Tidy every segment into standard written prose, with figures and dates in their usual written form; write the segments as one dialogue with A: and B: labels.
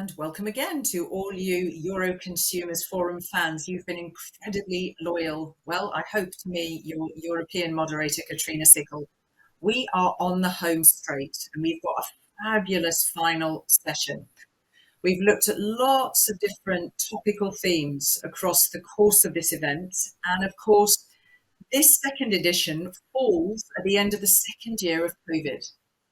A: And welcome again to all you Euro Consumers Forum fans. You've been incredibly loyal. Well, I hope to me, your European moderator, Katrina Sickle. We are on the home straight and we've got a fabulous final session. We've looked at lots of different topical themes across the course of this event. And of course, this second edition falls at the end of the second year of COVID.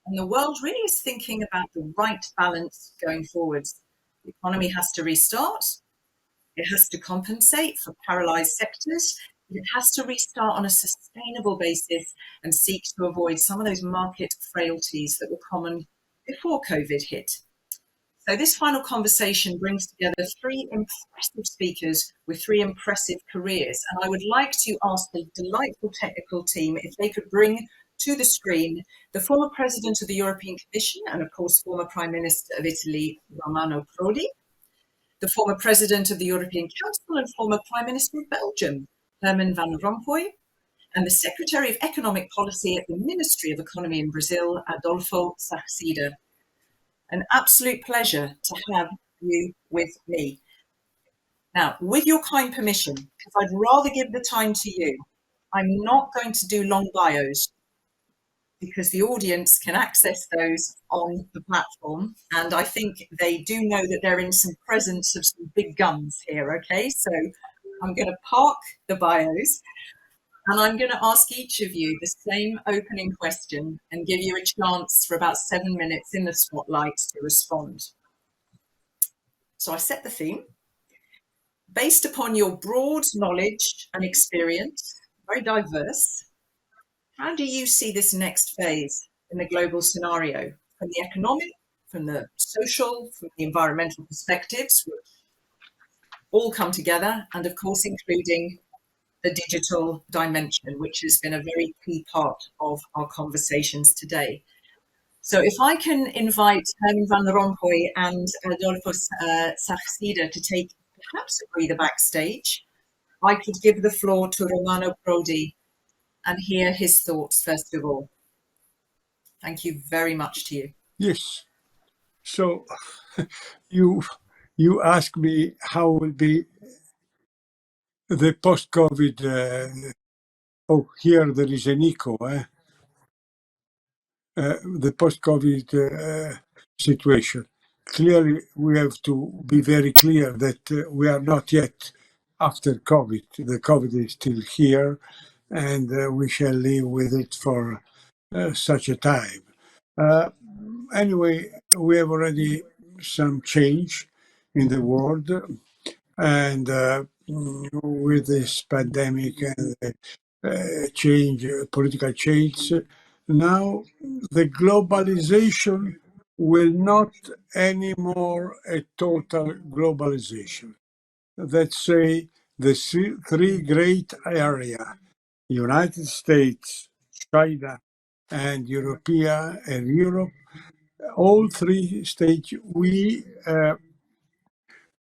A: And the world really is thinking about the right balance going forwards. The economy has to restart. It has to compensate for paralysed sectors. It has to restart on a sustainable basis and seek to avoid some of those market frailties that were common before COVID hit. So this final conversation brings together three impressive speakers with three impressive careers. And I would like to ask the delightful technical team if they could bring to the screen the former President of the European Commission and, of course, former Prime Minister of Italy, Romano Prodi, the former President of the European Council and former Prime Minister of Belgium, Herman Van Rompuy, and the Secretary of Economic Policy at the Ministry of Economy in Brazil, Adolfo Saxida. An absolute pleasure to have you with me. Now, with your kind permission, because I'd rather give the time to you, I'm not going to do long bios because the audience can access those on the platform. And I think they do know that they're in some presence of some big guns here, okay? So I'm going to park the bios and I'm going to ask each of you the same opening question and give you a chance for about 7 minutes in the spotlight to respond. So I set the theme. Based upon your broad knowledge and experience, very diverse, how do you see this next phase in the global scenario, from the economic, from the social, from the environmental perspectives, which all come together, and of course, including the digital dimension, which has been a very key part of our conversations today. So if I can invite Herman Van Rompuy and Adolfo Saxida to take perhaps a breather backstage, I could give the floor to Romano Prodi and hear his thoughts first of all. Thank you very much to you.
B: Yes. So you asked me how will be the post-COVID. Here there is an echo. The post-COVID situation. Clearly, we have to be very clear that we are not yet after COVID. The COVID is still here, and we shall live with it for such a time. Anyway, we have already some change in the world, and with this pandemic and political change, now the globalization will not anymore a total globalization. Let's say the three great areas, United States, China, and Europe, all three states we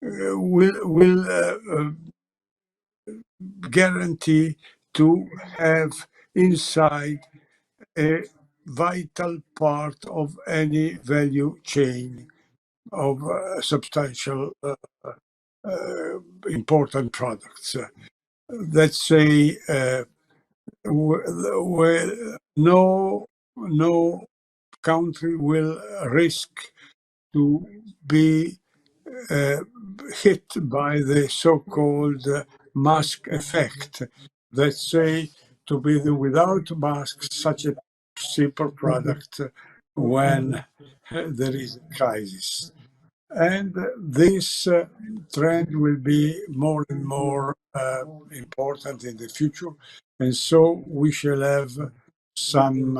B: will guarantee to have inside a vital part of any value chain of substantial important products. Let's say where no country will risk to be hit by the so-called mask effect. Let's say to be without masks, such a simple product when there is a crisis. And this trend will be more and more important in the future. And so we shall have some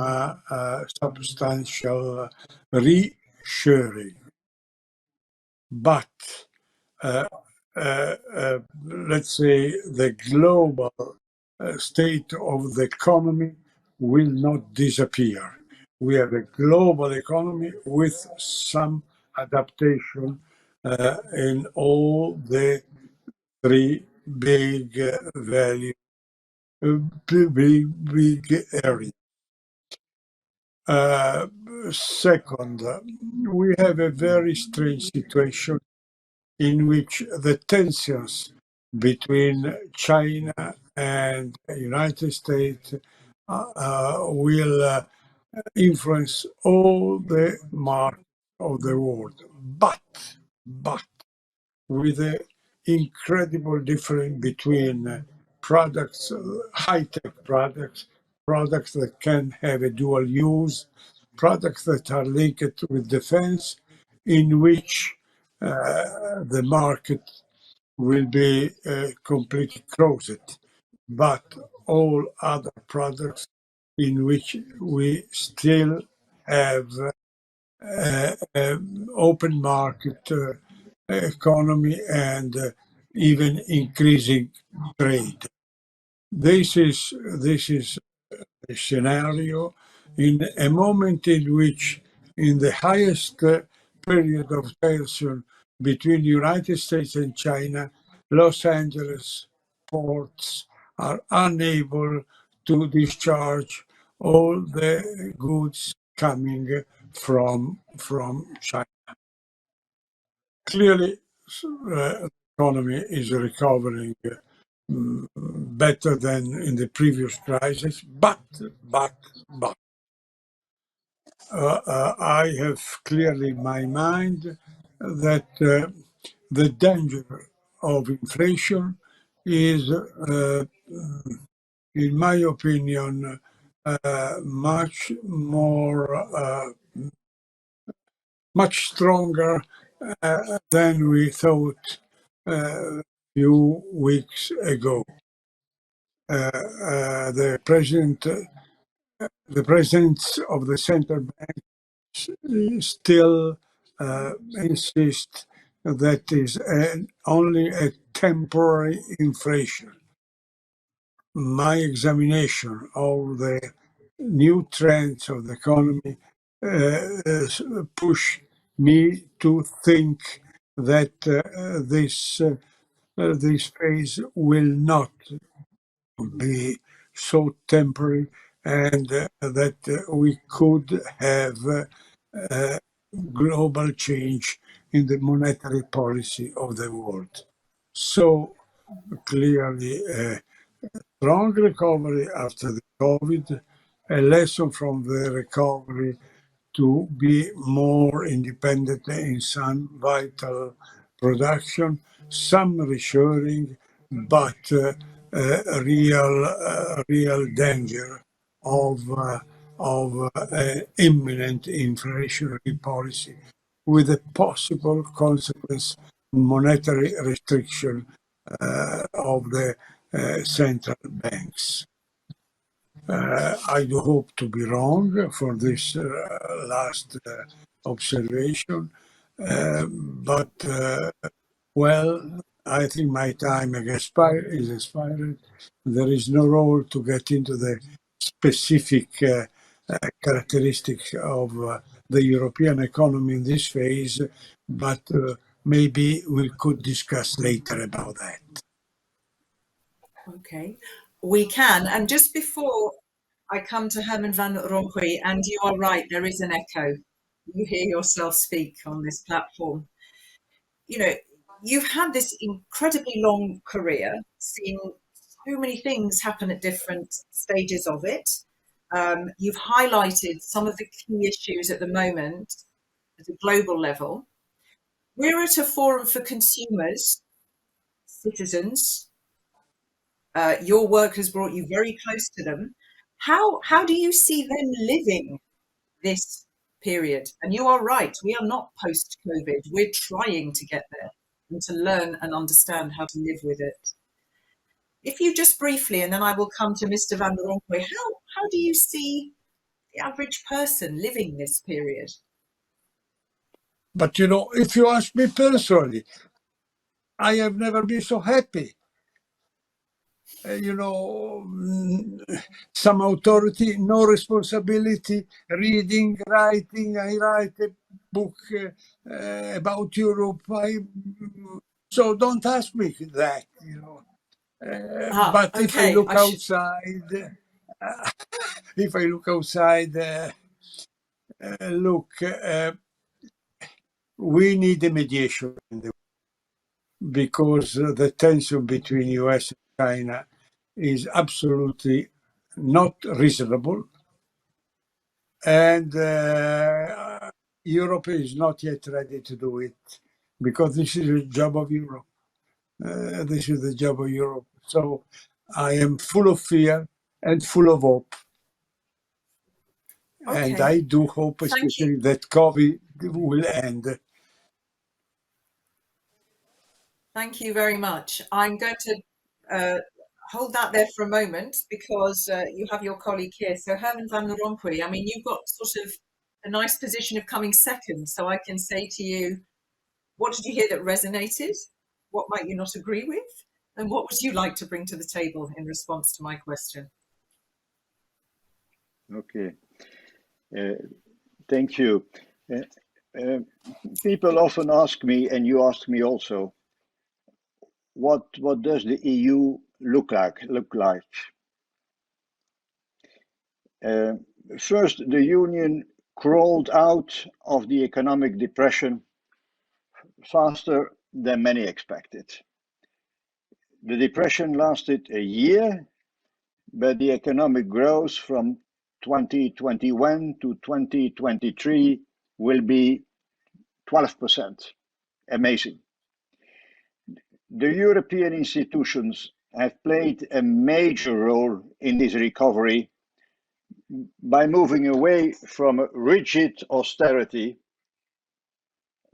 B: substantial reshoring. But let's say the global state of the economy will not disappear. We have a global economy with some adaptation in all the three big big areas. second, we have a very strange situation in which the tensions between China and the United States will influence all the markets of the world. But with the incredible difference between products, high-tech products, products that can have a dual use, products that are linked with defense, in which the market will be completely closed, but all other products in which we still have open market economy and even increasing trade. This is a scenario in a moment in which, in the highest period of tension between the United States and China, Los Angeles ports are unable to discharge all the goods coming from China. Clearly, the economy is recovering better than in the previous crisis, but I have clearly in my mind that the danger of inflation is, in my opinion, much more, much stronger than we thought a few weeks ago. The presidents of the central bank still insist that is only a temporary inflation. My examination of the new trends of the economy push me to think that this phase will not be so temporary, and that we could have global change in the monetary policy of the world. So clearly, a strong recovery after the COVID, a lesson from the recovery to be more independent in some vital production, some reshoring, but a real danger of imminent inflationary policy with a possible consequence monetary restriction of the central banks. I do hope to be wrong for this last observation, but well, I think my time is expired. There is no role to get into the specific characteristics of the European economy in this phase, but maybe we could discuss later about that.
A: Okay, we can. And just before I come to Herman Van Rompuy, and you are right, there is an echo. You hear yourself speak on this platform. You know, you've had this incredibly long career, seen so many things happen at different stages of it. You've highlighted some of the key issues at the moment at a global level. We're at a forum for consumers, citizens. Your work has brought you very close to them. How do you see them living this period? And you are right, we are not post-COVID. We're trying to get there and to learn and understand how to live with it. If you just briefly, and then I will come to Mr. Van Rompuy, how do you see the average person living this period?
B: But you know, if you ask me personally, I have never been so happy. You know, some authority, no responsibility, reading, writing. I write a book about Europe. So don't ask me that, you know. But
A: Okay.
B: if I look outside, if I look outside, Look, we need a mediation because the tension between US and China is absolutely not reasonable. And Europe is not yet ready to do it because this is a job of Europe. This is the job of Europe. So I am full of fear and full of hope. And
A: Okay.
B: I do hope
A: Thank you.
B: especially that COVID will end.
A: Thank you very much. I'm going to hold that there for a moment because you have your colleague here. So Herman Van Rompuy, I mean, you've got sort of a nice position of coming second. So I can say to you, what did you hear that resonated? What might you not agree with? And what would you like to bring to the table in response to my question?
C: Okay, thank you. People often ask me, and you ask me also, what does the EU look like? First, the Union crawled out of the economic depression faster than many expected. The depression lasted a year, but the economic growth from 2021 to 2023 will be 12%. Amazing. The European institutions have played a major role in this recovery by moving away from rigid austerity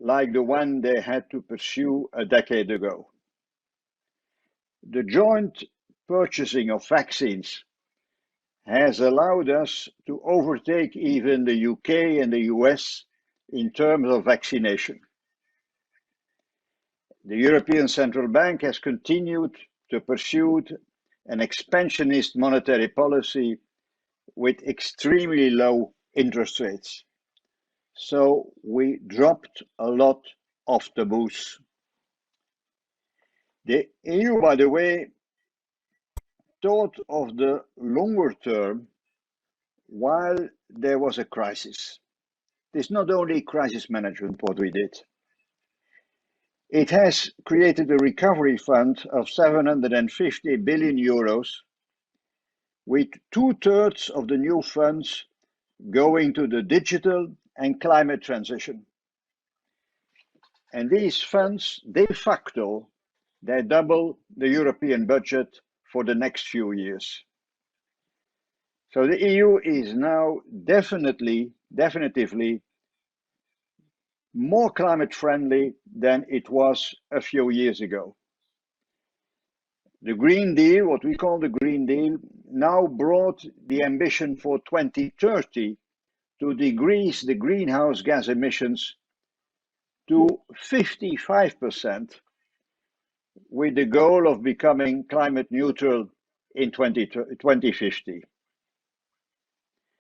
C: like the one they had to pursue a decade ago. The joint purchasing of vaccines has allowed us to overtake even the UK and the US in terms of vaccination. The European Central Bank has continued to pursue an expansionist monetary policy with extremely low interest rates. So we dropped a lot of taboos. The EU, by the way, thought of the longer term while there was a crisis. It's not only crisis management what we did. It has created a recovery fund of 750 billion euros, with 2/3 of the new funds going to the digital and climate transition. And these funds, de facto, they double the European budget for the next few years. So the EU is now definitively more climate friendly than it was a few years ago. The Green Deal, what we call the Green Deal, now brought the ambition for 2030 to decrease the greenhouse gas emissions to 55%, with the goal of becoming climate neutral in 2050.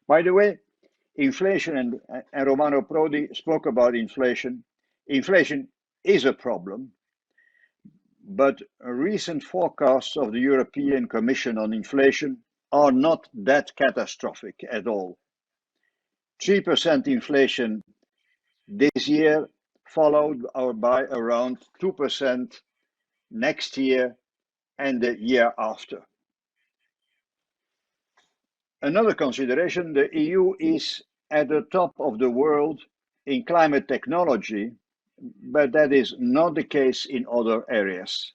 C: By the way, inflation, and Romano Prodi spoke about inflation. Inflation is a problem, but recent forecasts of the European Commission on inflation are not that catastrophic at all. 3% inflation this year, followed by around 2% next year and the year after. Another consideration, the EU is at the top of the world in climate technology, but that is not the case in other areas.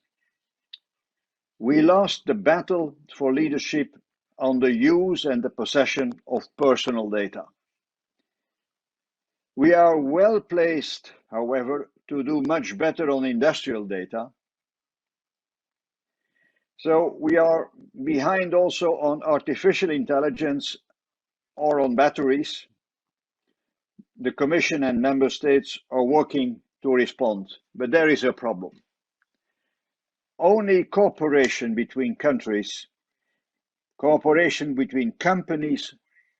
C: We lost the battle for leadership on the use and the possession of personal data. We are well placed, however, to do much better on industrial data. So we are behind also on artificial intelligence or on batteries. The Commission and Member States are working to respond, but there is a problem. Only cooperation between countries, cooperation between companies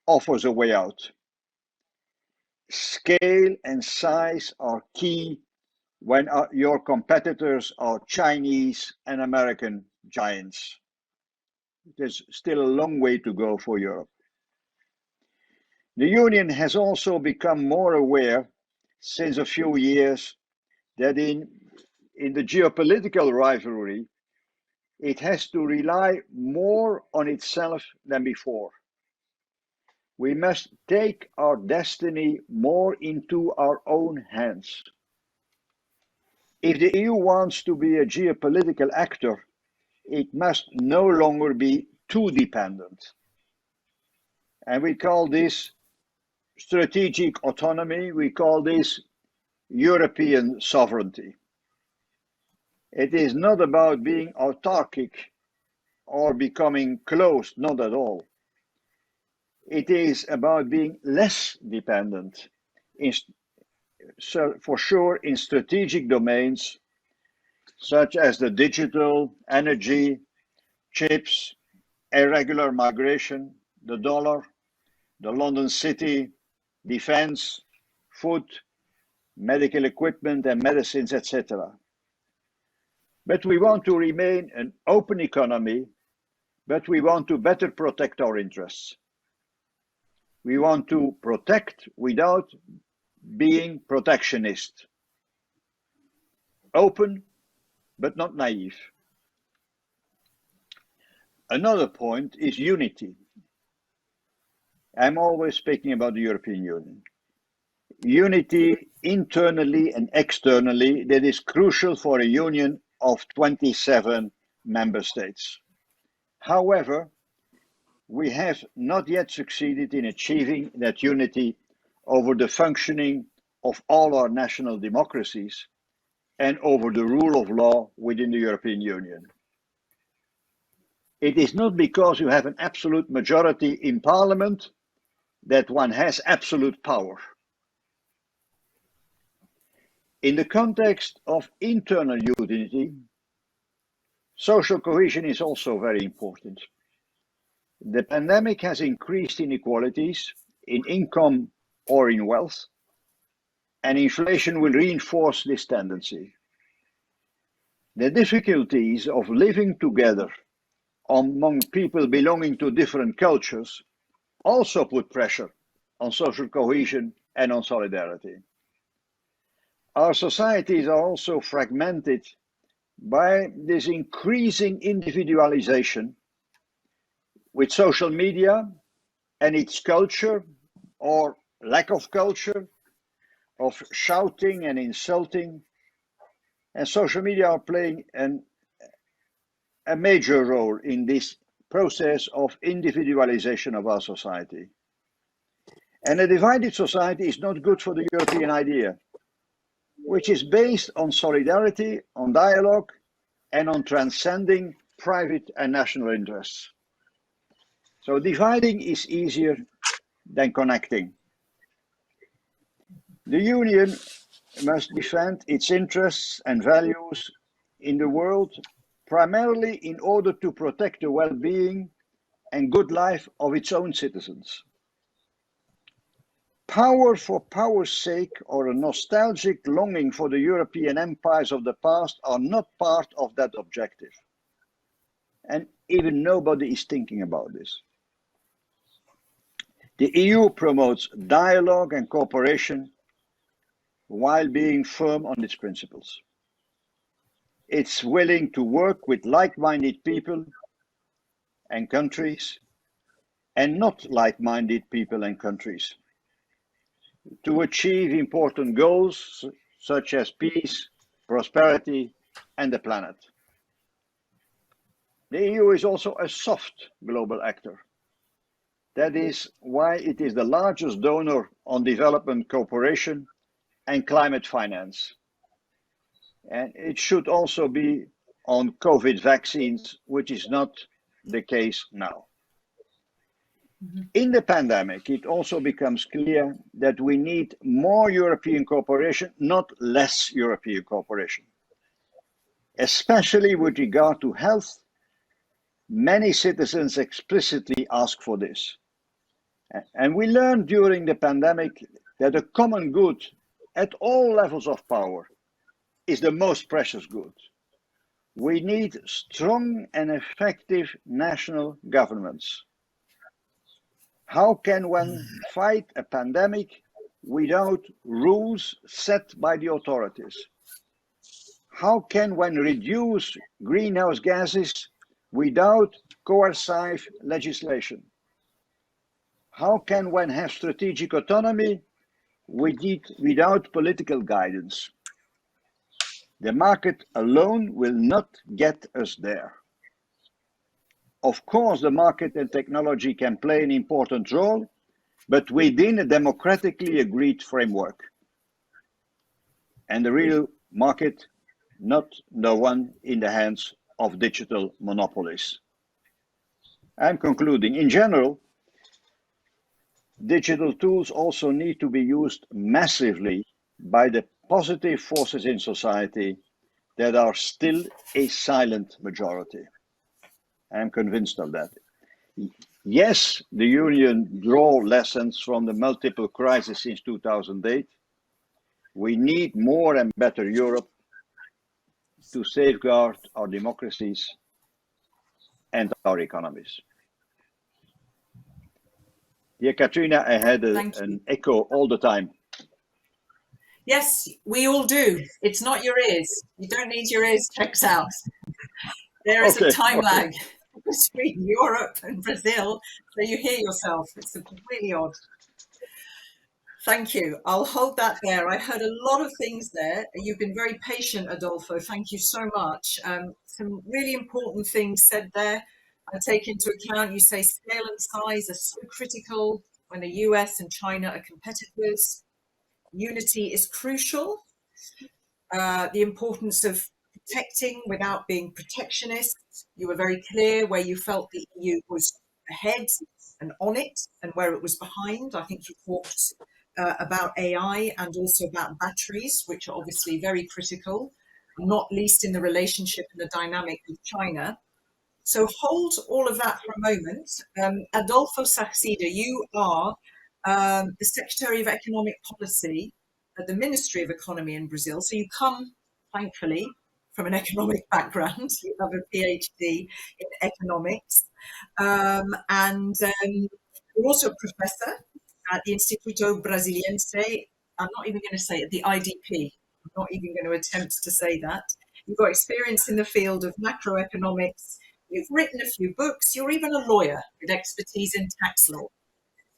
C: offers a way out. Scale and size are key when your competitors are Chinese and American giants. There's still a long way to go for Europe. The Union has also become more aware since a few years that in the geopolitical rivalry, it has to rely more on itself than before. We must take our destiny more into our own hands. If the EU wants to be a geopolitical actor, it must no longer be too dependent. And we call this strategic autonomy, we call this European sovereignty. It is not about being autarkic or becoming closed, not at all. It is about being less dependent, for sure, in strategic domains such as the digital, energy, chips, irregular migration, the dollar, the London City, defense, food, medical equipment and medicines, etc. But we want to remain an open economy, but we want to better protect our interests. We want to protect without being protectionist. Open, but not naive. Another point is unity. I'm always speaking about the European Union. Unity internally and externally that is crucial for a union of 27 member states. However, we have not yet succeeded in achieving that unity over the functioning of all our national democracies and over the rule of law within the European Union. It is not because you have an absolute majority in Parliament that one has absolute power. In the context of internal unity, social cohesion is also very important. The pandemic has increased inequalities in income or in wealth, and inflation will reinforce this tendency. The difficulties of living together among people belonging to different cultures also put pressure on social cohesion and on solidarity. Our societies are also fragmented by this increasing individualization with social media and its culture or lack of culture of shouting and insulting. And social media are playing a major role in this process of individualization of our society. And a divided society is not good for the European idea, which is based on solidarity, on dialogue, and on transcending private and national interests. So dividing is easier than connecting. The Union must defend its interests and values in the world, primarily in order to protect the well-being and good life of its own citizens. Power for power's sake or a nostalgic longing for the European empires of the past are not part of that objective. And even nobody is thinking about this. The EU promotes dialogue and cooperation while being firm on its principles. It's willing to work with like-minded people and countries and not like-minded people and countries to achieve important goals such as peace, prosperity, and the planet. The EU is also a soft global actor. That is why it is the largest donor on development cooperation and climate finance. And it should also be on COVID vaccines, which is not the case now. In the pandemic, it also becomes clear that we need more European cooperation, not less European cooperation. Especially with regard to health, many citizens explicitly ask for this. And we learned during the pandemic that a common good at all levels of power is the most precious good. We need strong and effective national governments. How can one fight a pandemic without rules set by the authorities? How can one reduce greenhouse gases without coercive legislation? How can one have strategic autonomy without political guidance? The market alone will not get us there. Of course, the market and technology can play an important role, but within a democratically agreed framework. And the real market, not the one in the hands of digital monopolies. I'm concluding. In general, digital tools also need to be used massively by the positive forces in society that are still a silent majority. I'm convinced of that. Yes, the Union draw lessons from the multiple crises since 2008. We need more and better Europe to safeguard our democracies and our economies. Dear Katrina, I had an echo all the time.
A: Yes, we all do. It's not your ears. You don't need your ears checked out. There is a time lag between Europe and Brazil, so you hear yourself. It's completely odd. Thank you. I'll hold that there. I heard a lot of things there. You've been very patient, Adolfo. Thank you so much. Some really important things said there. I take into account, you say scale and size are so critical when the US and China are competitors. Unity is crucial. The importance of protecting without being protectionist. You were very clear where you felt the EU was ahead and on it and where it was behind. I think you talked about AI and also about batteries, which are obviously very critical, not least in the relationship and the dynamic with China. So hold all of that for a moment. Adolfo Saxida, you are the Secretary of Economic Policy at the Ministry of Economy in Brazil. So you come, thankfully, from an economic background. You have a PhD in economics. And you're also a professor at the Instituto Brasiliense. I'm not even going to say it, the IDP. I'm not even going to attempt to say that. You've got experience in the field of macroeconomics. You've written a few books. You're even a lawyer with expertise in tax law.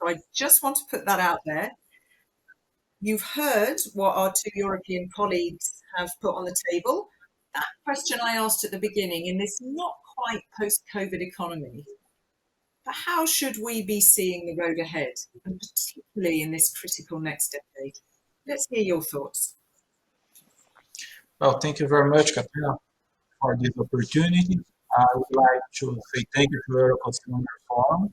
A: So I just want to put that out there. You've heard what our two European colleagues have put on the table. That question I asked at the beginning, in this not quite post-COVID economy, but how should we be seeing the road ahead, and particularly in this critical next decade? Let's hear your thoughts.
D: Well, thank you very much, Katrina, for this opportunity. I would like to say thank you to Euro Consumer Forum.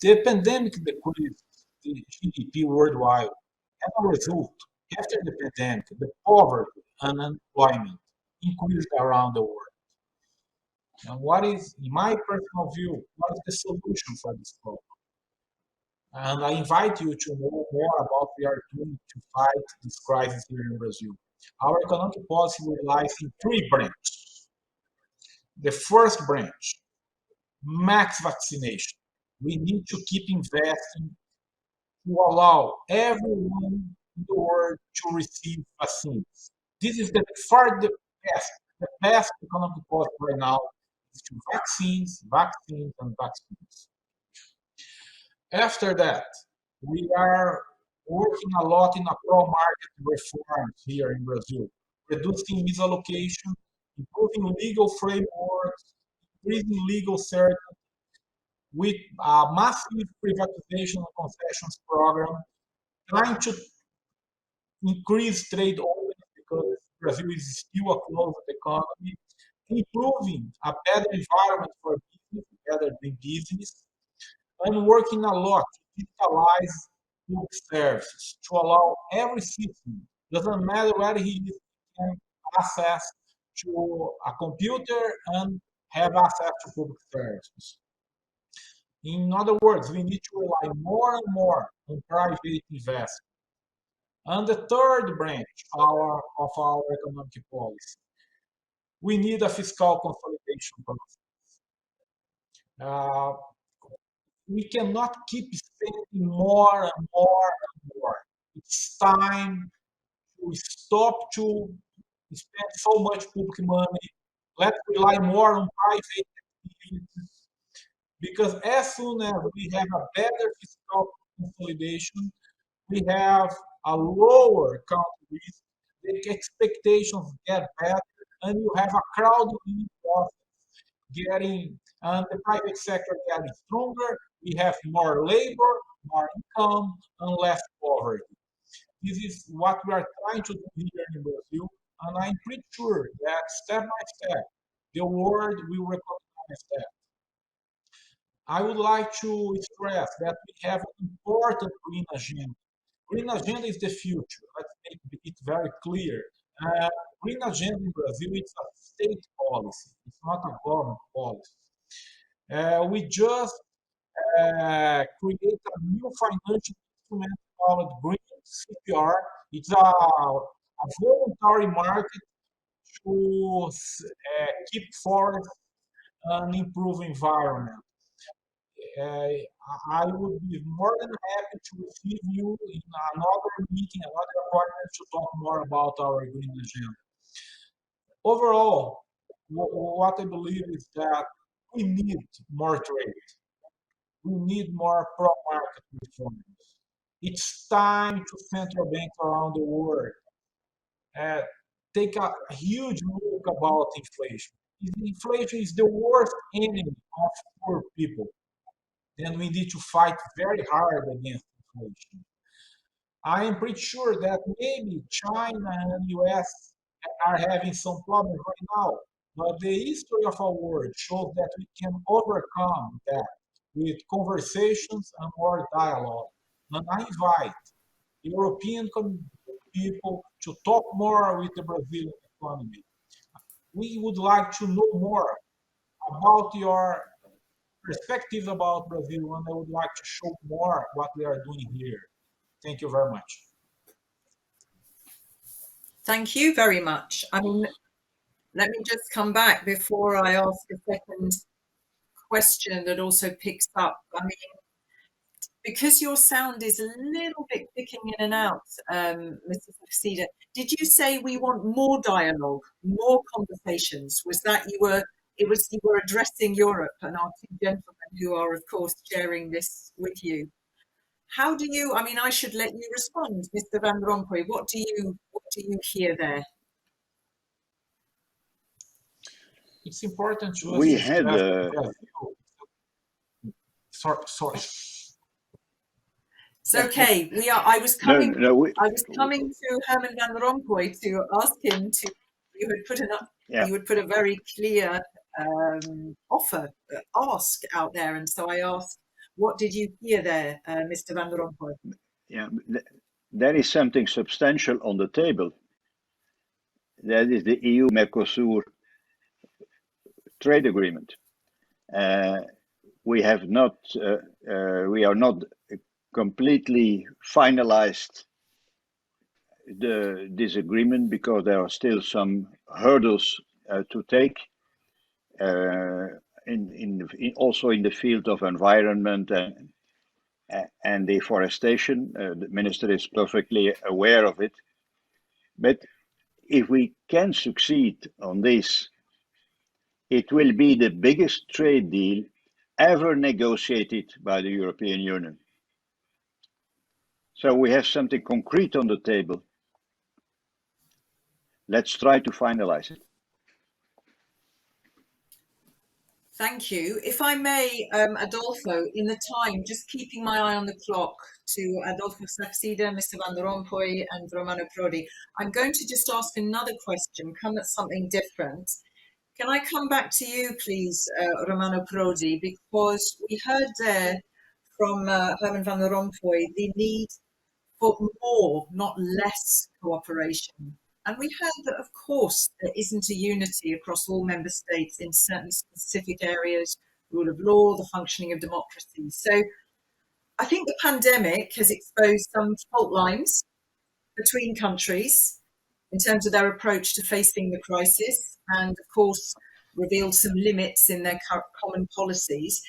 D: The pandemic decreased the GDP worldwide. As a result, after the pandemic, the poverty and unemployment increased around the world. And what is, in my personal view, what is the solution for this problem? And I invite you to know more about what we are doing to fight this crisis here in Brazil. Our economic policy relies in three branches. The first branch, max vaccination. We need to keep investing to allow everyone in the world to receive vaccines. This is the best economic policy right now is to vaccines, and vaccines. After that, we are working a lot in a pro-market reforms here in Brazil, reducing misallocation, improving legal frameworks, increasing legal certainty, with a massive privatization and concessions program, trying to increase trade openness because Brazil is still a closed economy, improving a better environment for business, better than business, and working a lot to digitalize public services to allow every citizen, doesn't matter where he is, can access to a computer and have access to public services. In other words, we need to rely more and more on private investment. And the third branch of our economic policy, we need a fiscal consolidation process. Uh, we cannot keep spending more and more and more. It's time to stop to spend so much public money. Let's rely more on private activities, because as soon as we have a better fiscal consolidation, we have a lower country risk, the expectations get better, and you have a crowding process getting, and the private sector getting stronger. We have more labor, more income, and less poverty. This is what we are trying to do here in Brazil, and I'm pretty sure that step by step, the world will recognize that. I would like to stress that we have an important green agenda. Green agenda is the future. Let's make it very clear. Uh, Green agenda in Brazil is a state policy. It's not a government policy. We just create a new financial instrument called Green CPR. It's a voluntary market to keep forests and improve environment. Uh, I would be more than happy to receive you in another meeting, another appointment to talk more about our green agenda. Overall, what I believe is that we need more trade. We need more pro-market reforms. It's time to central banks around the world uh, take a huge look about inflation. If inflation is the worst enemy of poor people, then we need to fight very hard against inflation. I am pretty sure that maybe China and US are having some problems right now, but the history of our world shows that we can overcome that with conversations and more dialogue. And I invite European people to talk more with the Brazilian economy. We would like to know more about your perspectives about Brazil, and I would like to show more what we are doing here. Thank you very much.
A: Thank you very much. I mean, let me just come back before I ask a second question that also picks up. I mean, because your sound is a little bit clicking in and out, Mr. Saxida, did you say we want more dialogue, more conversations? Was that you were addressing Europe and our two gentlemen who are, of course, sharing this with you? How do you, I mean, I should let you respond, Mr. Van Rompuy. What do you hear there?
D: It's important to us
C: We
D: to
C: had
D: sorry.
A: It's okay. I was coming
C: no,
A: to Herman Van Rompuy to ask him to. You would put a very clear ask out there, and so I asked, what did you hear there, Mr. Van Rompuy?
C: Yeah, there is something substantial on the table. That is the EU-Mercosur trade agreement. We are not completely finalized this agreement because there are still some hurdles to take. Also in the field of environment and deforestation, the minister is perfectly aware of it. But if we can succeed on this, it will be the biggest trade deal ever negotiated by the European Union. So we have something concrete on the table. Let's try to finalize it.
A: Thank you. If I may, Adolfo, in the time, just keeping my eye on the clock to Adolfo Saxida, Mr. Van Rompuy and Romano Prodi, I'm going to just ask another question, come at something different. Can I come back to you, please, Romano Prodi, because we heard there from Herman Van Rompuy the need for more, not less cooperation. And we heard that, of course, there isn't a unity across all member states in certain specific areas, rule of law, the functioning of democracy. So I think the pandemic has exposed some fault lines between countries in terms of their approach to facing the crisis. And of course, revealed some limits in their common policies.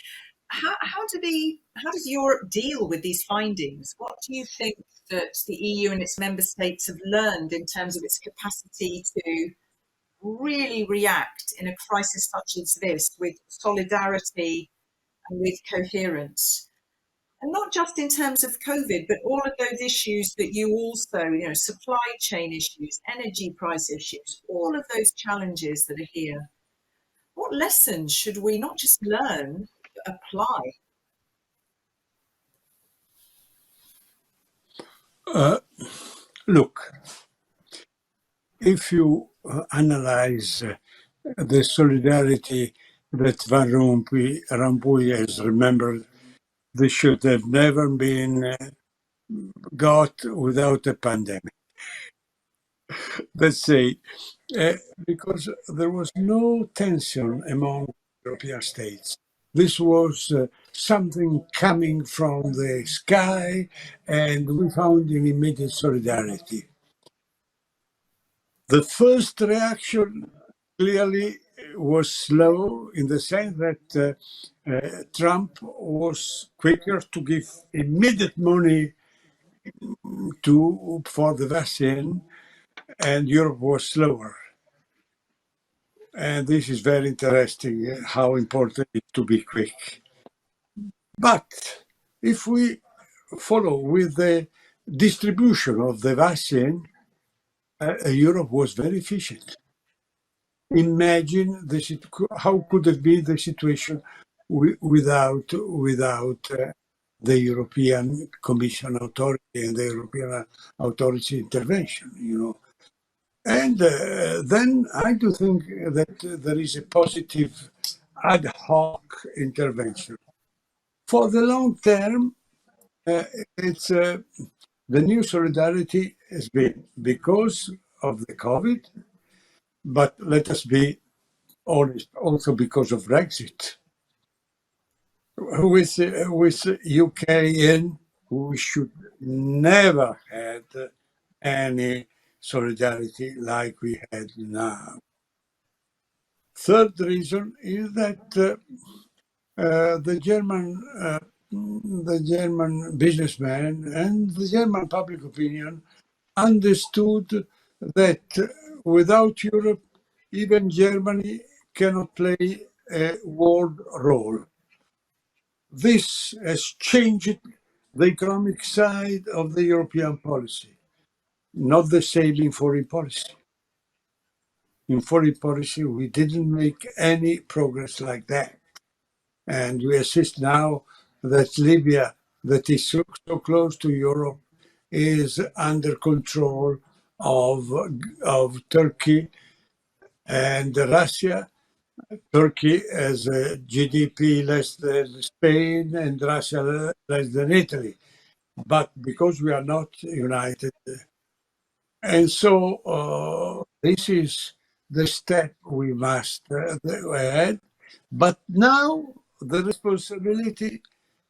A: How does Europe deal with these findings? What do you think that the EU and its member states have learned in terms of its capacity to really react in a crisis such as this with solidarity and with coherence? And not just in terms of COVID, but all of those issues that you also, supply chain issues, energy price issues, all of those challenges that are here. What lessons should we not just learn, but apply?
B: Look, if you analyze the solidarity that Van Rompuy has remembered, this should have never been got without a pandemic. Let's say, because there was no tension among European states. This was something coming from the sky, and we found an immediate solidarity. The first reaction clearly was slow in the sense that Trump was quicker to give immediate money for the vaccine, and Europe was slower. And this is very interesting, how important it is to be quick. But if we follow with the distribution of the vaccine, Europe was very efficient. Imagine how could have been the situation without the European Commission authority and the European authority intervention, And then I do think that there is a positive ad hoc intervention. For the long term, it's the new solidarity has been because of the COVID, but let us be honest, also because of Brexit. With UK in, we should never had any solidarity like we had now. Third reason is that the German businessman and the German public opinion understood that without Europe, even Germany cannot play a world role. This has changed the economic side of the European policy, not the same in foreign policy. In foreign policy, we didn't make any progress like that. And we assist now that Libya, that is so close to Europe, is under control of Turkey and Russia. Turkey has a GDP less than Spain and Russia less than Italy. But because we are not united, and so this is the step we must add. But now the responsibility,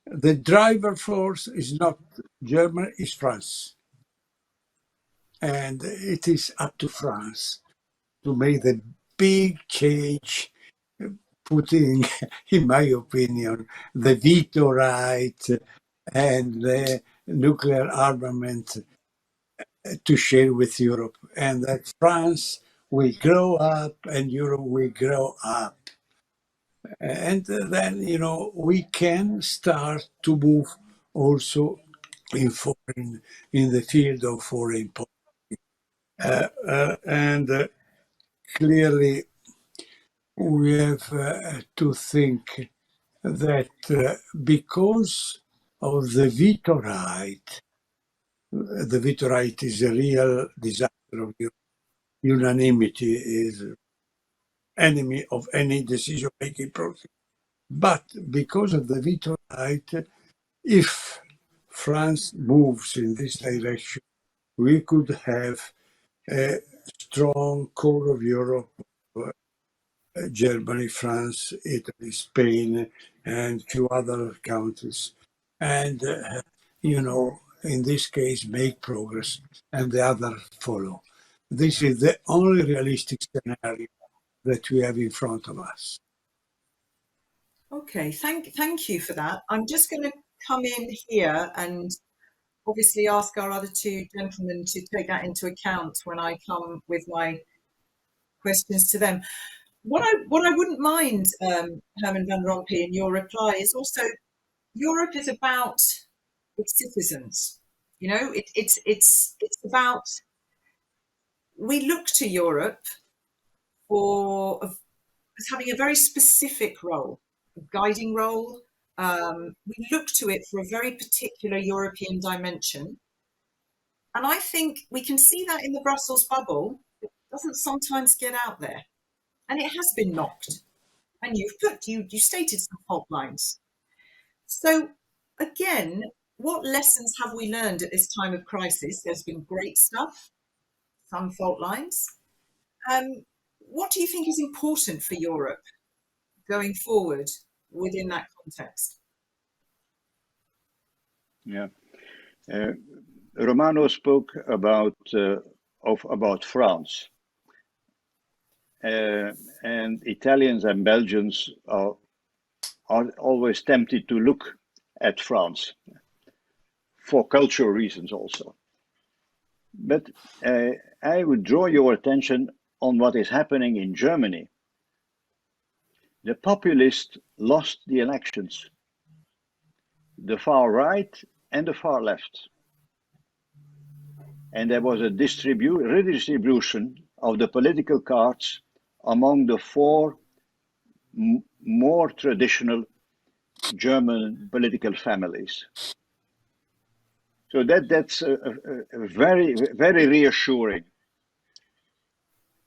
B: the driver force is not Germany, it's France. And it is up to France to make the big change, putting, in my opinion, the veto right and the nuclear armament to share with Europe, and that France will grow up and Europe will grow up. And then, we can start to move also in the field of foreign policy. And clearly, we have to think that because of the veto right is a real disaster of Europe. Unanimity is enemy of any decision-making process. But because of the veto right, if France moves in this direction, we could have a strong core of Europe, Germany, France, Italy, Spain, and two other countries. And, in this case, make progress and the other follow. This is the only realistic scenario that we have in front of us.
A: Okay, thank you for that. I'm just going to come in here and obviously ask our other two gentlemen to take that into account when I come with my questions to them. What I wouldn't mind, Herman Van Rompuy, in your reply is also Europe is about its citizens. You know, it's about, we look to Europe for as having a very specific role, a guiding role. We look to it for a very particular European dimension. And I think we can see that in the Brussels bubble. It doesn't sometimes get out there. And it has been knocked. And you stated some fault lines. So again, what lessons have we learned at this time of crisis? There's been great stuff, some fault lines. What do you think is important for Europe going forward within that context?
C: Yeah. Romano spoke about France. And Italians and Belgians are always tempted to look at France for cultural reasons also. But I would draw your attention on what is happening in Germany. The populists lost the elections, the far right and the far left. And there was a redistribution of the political cards among the four more traditional German political families. So that's a very, very reassuring.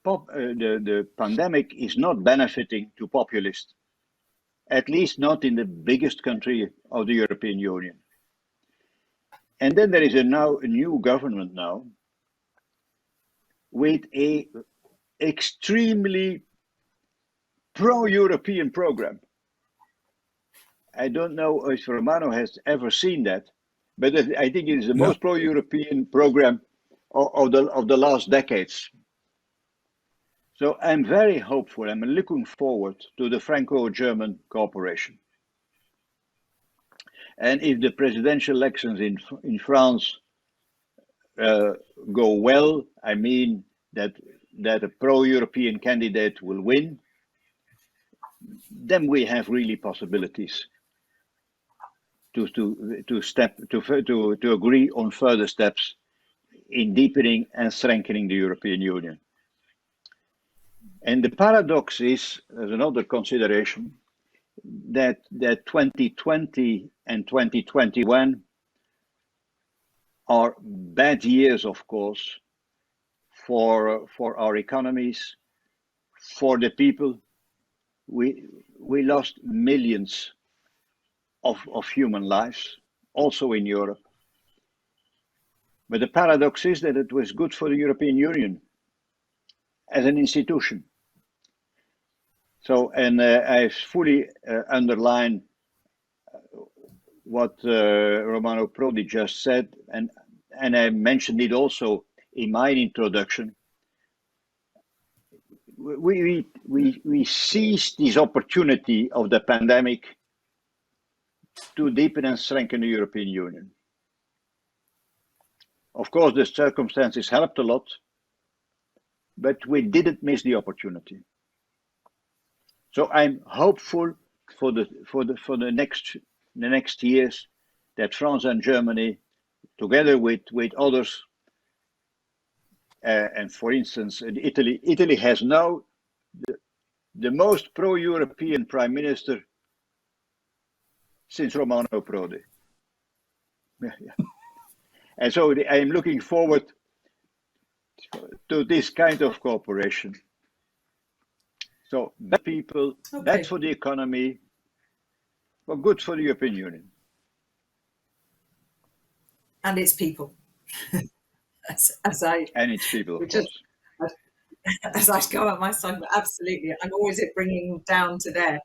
C: The pandemic is not benefiting to populists, at least not in the biggest country of the European Union. And then there is now a new government now with a extremely pro-European program. I don't know if Romano has ever seen that, but I think it is the most pro-European program of the last decades. So I'm very hopeful. I'm looking forward to the Franco-German cooperation. And if the presidential elections in France go well, I mean that a pro-European candidate will win, then we have really possibilities to agree on further steps in deepening and strengthening the European Union. And the paradox is, as another consideration, that 2020 and 2021 are bad years, of course, for our economies, for the people. We lost millions of human lives, also in Europe. But the paradox is that it was good for the European Union as an institution. So, and I fully underline what Romano Prodi just said, and I mentioned it also in my introduction. We seized this opportunity of the pandemic to deepen and strengthen the European Union. Of course, the circumstances helped a lot, but we didn't miss the opportunity. So I'm hopeful for the next years that France and Germany, together with others, and for instance, Italy has now the most pro-European prime minister since Romano Prodi. And so I am looking forward to this kind of cooperation. So bad people, bad for the economy, but good for the European Union.
A: And its people.
C: And its people, of course.
A: As I go up my side, absolutely. I'm always bringing down to there.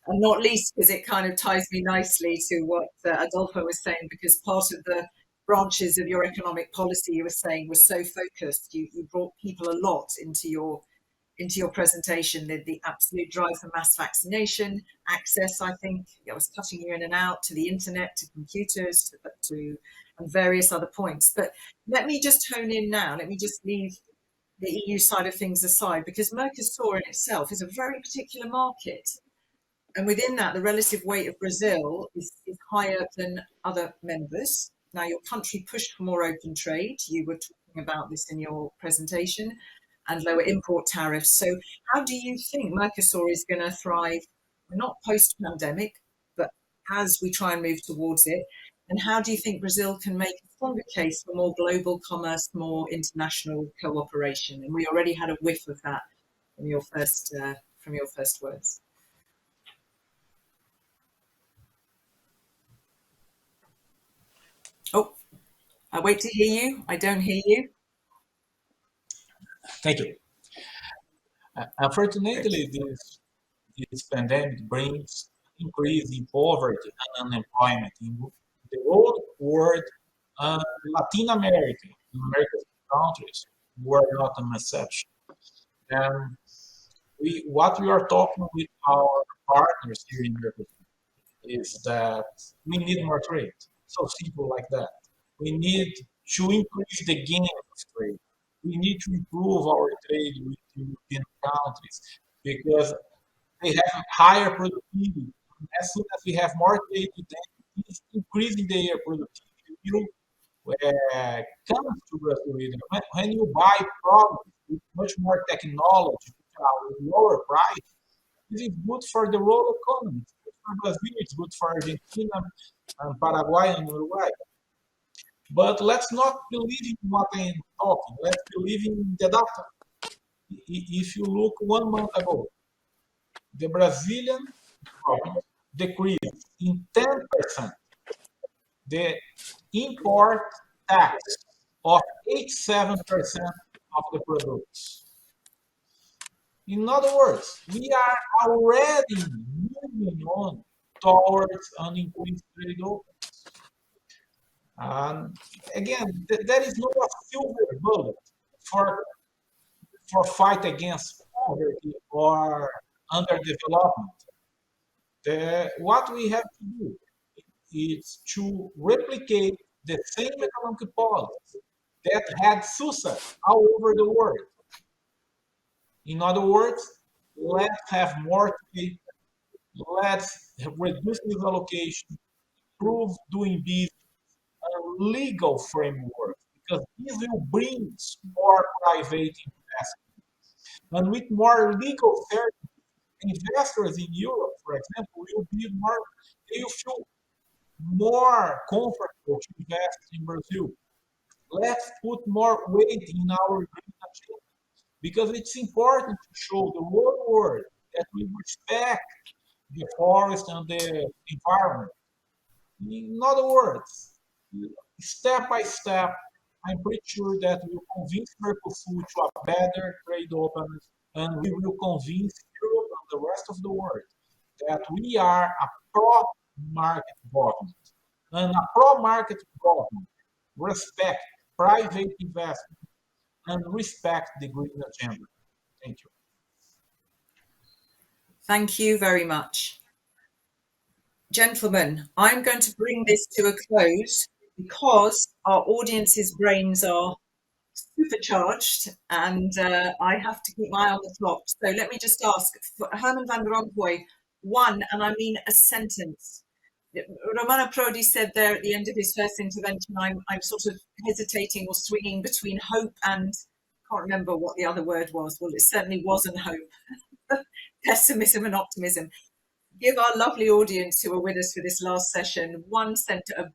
A: And not least because it kind of ties me nicely to what Adolfo was saying, because part of the branches of your economic policy you were saying was so focused. You brought people a lot into your into your presentation, the absolute drive for mass vaccination, access, I think, I was cutting you in and out, to the internet, to computers, to and various other points. But let me just hone in now. Let me just leave the EU side of things aside, because Mercosur in itself is a very particular market. And within that, the relative weight of Brazil is higher than other members. Now, your country pushed for more open trade. You were talking about this in your presentation, and lower import tariffs. So how do you think Mercosur is going to thrive, not post-pandemic, but as we try and move towards it? And how do you think Brazil can make a stronger case for more global commerce, more international cooperation? And we already had a whiff of that from your first words. Oh, I wait to hear you. I don't hear you.
D: Thank you. Unfortunately, this pandemic brings increase in poverty and unemployment in the whole world, and Latin America, American countries were not an exception. And what we are talking with our partners here in Europe is that we need more trade. So simple like that. We need to increase the gain of trade. We need to improve our trade with European countries because they have higher productivity. As soon as we have more trade with them, it's increasing their productivity. You comes to Brazil, when you buy products with much more technology, with lower price, this is good for the whole economy. It's good for Brazil, it's good for Argentina, and Paraguay, and Uruguay. But let's not believe in what I'm talking. Let's believe in the data. If you look 1 month ago, the Brazilian government decreased in 10% the import tax of 87% of the products. In other words, we are already moving on towards an increased trade openness. And again, there is no silver bullet for fight against poverty or underdevelopment. What we have to do is to replicate the same economic policy that had success all over the world. In other words, let's have more trade, let's reduce misallocation, improve doing business, a legal framework, because this will bring more private investment. And with more legal certainty, investors in Europe, for example, they will feel more comfortable to invest in Brazil. Let's put more weight in our green agenda, because it's important to show the whole world that we respect the forest and the environment. In other words, step by step, I'm pretty sure that we will convince Mercosur to a better trade openness, and we will convince Europe and the rest of the world that we are a pro-market government. And a pro-market government respect private investment and respect the green agenda. Thank you.
A: Thank you very much. Gentlemen, I'm going to bring this to a close because our audience's brains are supercharged and I have to keep my eye on the clock. So let me just ask, for Herman Van Rompuy, one, and I mean a sentence. Romano Prodi said there at the end of his first intervention, I'm sort of hesitating or swinging between hope and, I can't remember what the other word was. Well, it certainly wasn't hope. Pessimism and optimism. Give our lovely audience who are with us for this last session one sentence of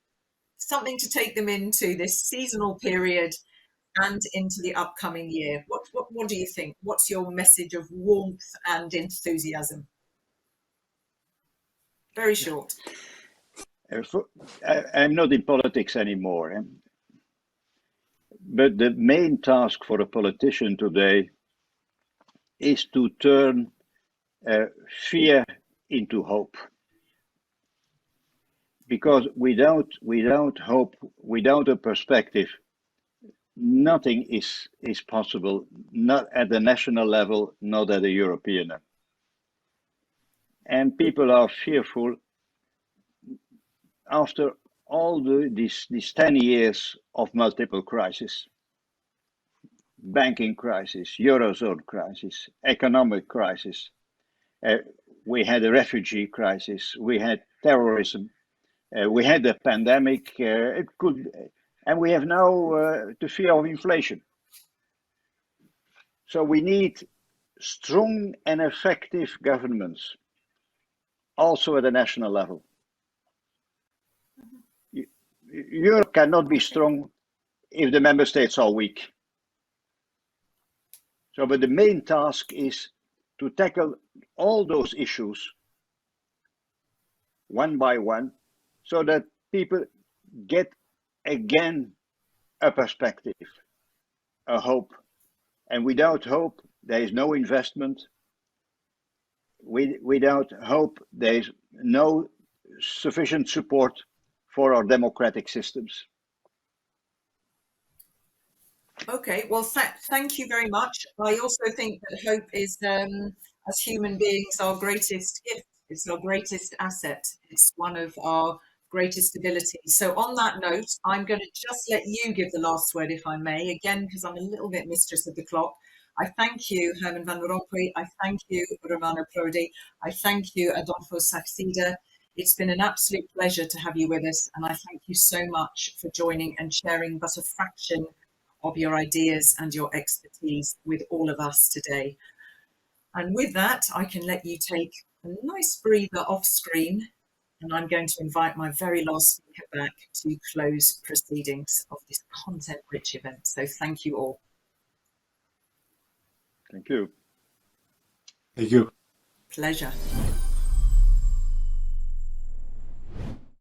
A: something to take them into this seasonal period and into the upcoming year. What do you think? What's your message of warmth and enthusiasm? Very short.
C: I'm not in politics anymore, but the main task for a politician today is to turn fear into hope. Because without hope, without a perspective, nothing is possible, not at the national level, not at the European level. And people are fearful after all these 10 years of multiple crises, banking crisis, Eurozone crisis, economic crisis. We had a refugee crisis, we had terrorism, we had a pandemic, and we have now the fear of inflation. So we need strong and effective governments, also at the national level. Europe cannot be strong if the member states are weak. So, but the main task is to tackle all those issues one by one, so that people get again a perspective, a hope. And without hope, there is no investment. Without hope, there is no sufficient support for our democratic systems.
A: Okay, well, thank you very much. I also think that hope is, as human beings, our greatest gift. It's our greatest asset. It's one of our greatest abilities. So on that note, I'm going to just let you give the last word, if I may, again, because I'm a little bit mistress of the clock. I thank you, Herman Van Rompuy. I thank you, Romano Prodi. I thank you, Adolfo Saxida. It's been an absolute pleasure to have you with us. And I thank you so much for joining and sharing but a fraction of your ideas and your expertise with all of us today. And with that, I can let you take a nice breather off screen, and I'm going to invite my very last speaker back to close proceedings of this content-rich event. So thank you all.
C: Thank you.
B: Thank you.
A: Pleasure.